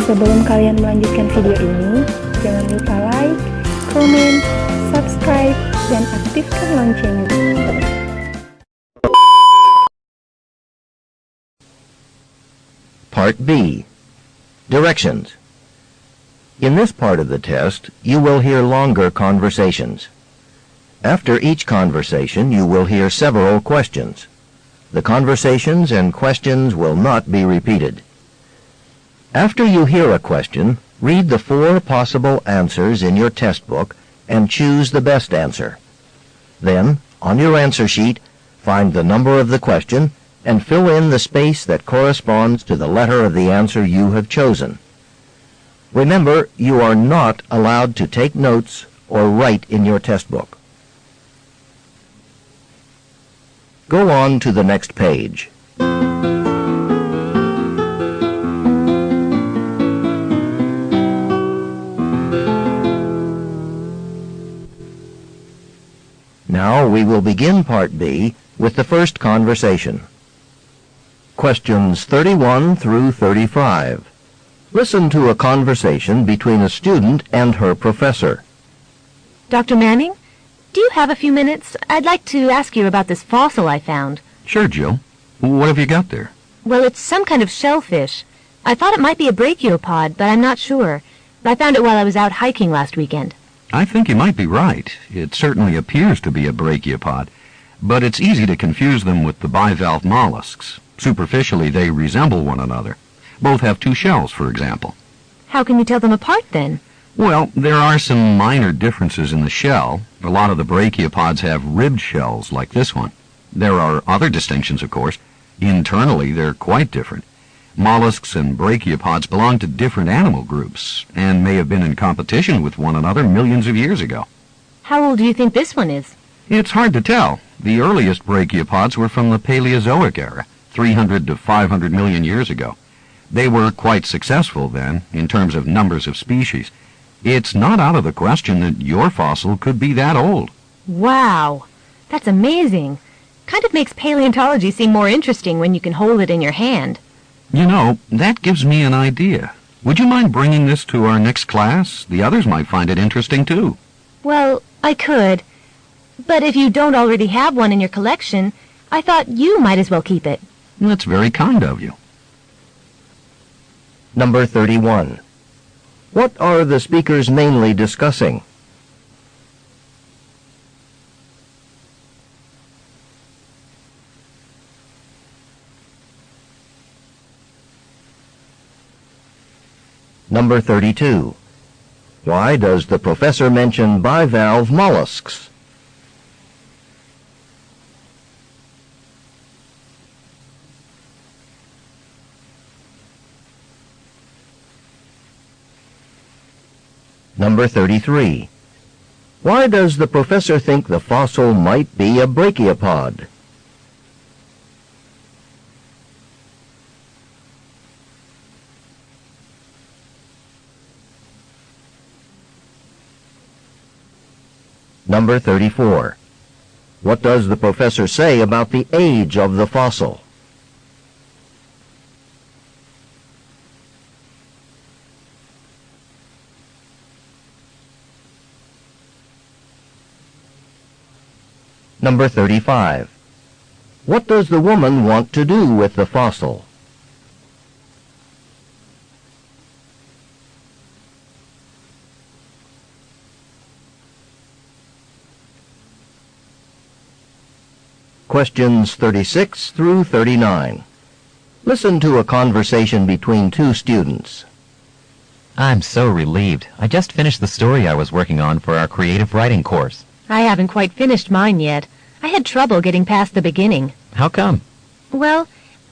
Sebelum kalian melanjutkan video ini, jangan lupa like, komen, subscribe, dan aktifkan loncengnya. Part B. Directions. In this part of the test, you will hear longer conversations. After each conversation, you will hear several questions. The conversations and questions will not be repeated. After you hear a question, read the 4 possible answers in your test book and choose the best answer. Then, on your answer sheet, find the number of the question and fill in the space that corresponds to the letter of the answer you have chosen. Remember, you are not allowed to take notes or write in your test book. Go on to the next page. Now we will begin Part B with the first conversation. Questions 31 through 35. Listen to a conversation between a student and her professor. Dr. Manning, do you have a few minutes? I'd like to ask you about this fossil I found. Sure, Jill. What have you got there? Well, it's some kind of shellfish. I thought it might be a brachiopod, but I'm not sure. I found it while I was out hiking last weekend. I think you might be right. It certainly appears to be a brachiopod, but it's easy to confuse them with the bivalve mollusks. Superficially, they resemble one another. Both have 2 shells, for example. How can you tell them apart, then? Well, there are some minor differences in the shell. A lot of the brachiopods have ribbed shells, like this one. There are other distinctions, of course. Internally, they're quite different. Mollusks and brachiopods belong to different animal groups, and may have been in competition with one another millions of years ago. How old do you think this one is? It's hard to tell. The earliest brachiopods were from the Paleozoic era, 300 to 500 million years ago. They were quite successful then, in terms of numbers of species. It's not out of the question that your fossil could be that old. Wow! That's amazing. Kind of makes paleontology seem more interesting when you can hold it in your hand. You know, that gives me an idea. Would you mind bringing this to our next class? The others might find it interesting, too. Well, I could. But if you don't already have one in your collection, I thought you might as well keep it. That's very kind of you. Number 31. What are the speakers mainly discussing? Number 32. Why does the professor mention bivalve mollusks? Number 33. Why does the professor think the fossil might be a brachiopod? Number 34. What does the professor say about the age of the fossil? Number 35. What does the woman want to do with the fossil? Questions 36 through 39. Listen to a conversation between 2 students. I'm so relieved. I just finished the story I was working on for our creative writing course. I haven't quite finished mine yet. I had trouble getting past the beginning. How come? Well,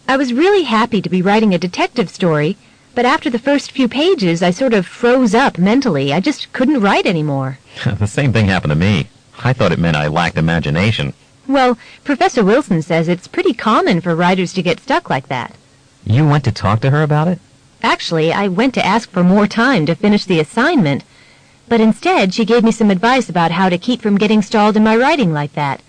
I was really happy to be writing a detective story, but after the first few pages I sort of froze up mentally. I just couldn't write anymore. The same thing happened to me. I thought it meant I lacked imagination. Well, Professor Wilson says it's pretty common for writers to get stuck like that. You went to talk to her about it? Actually, I went to ask for more time to finish the assignment, but instead she gave me some advice about how to keep from getting stalled in my writing like that.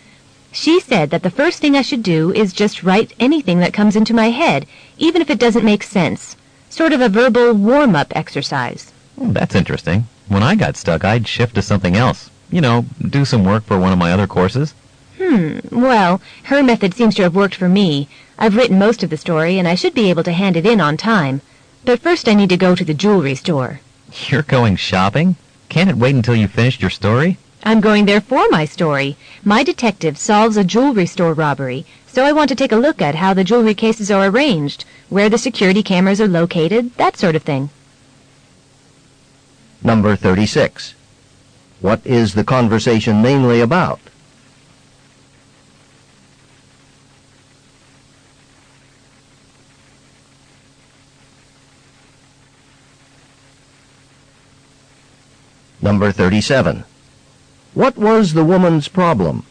She said that the first thing I should do is just write anything that comes into my head, even if it doesn't make sense. Sort of a verbal warm-up exercise. Oh, that's interesting. When I got stuck, I'd shift to something else. You know, do some work for one of my other courses. Well, her method seems to have worked for me. I've written most of the story, and I should be able to hand it in on time. But first I need to go to the jewelry store. You're going shopping? Can't it wait until you finished your story? I'm going there for my story. My detective solves a jewelry store robbery, so I want to take a look at how the jewelry cases are arranged, where the security cameras are located, that sort of thing. Number 36. What is the conversation mainly about? Number 37. What was the woman's problem?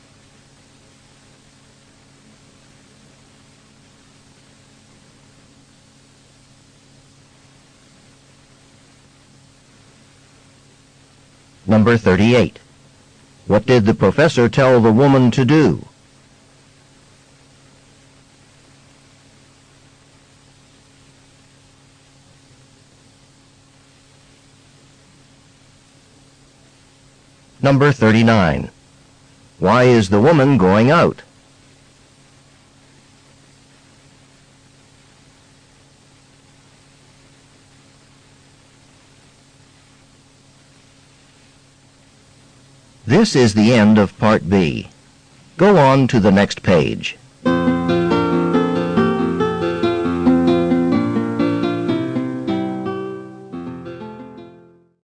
Number 38. What did the professor tell the woman to do? Number 39. Why is the woman going out? This is the end of Part B. Go on to the next page.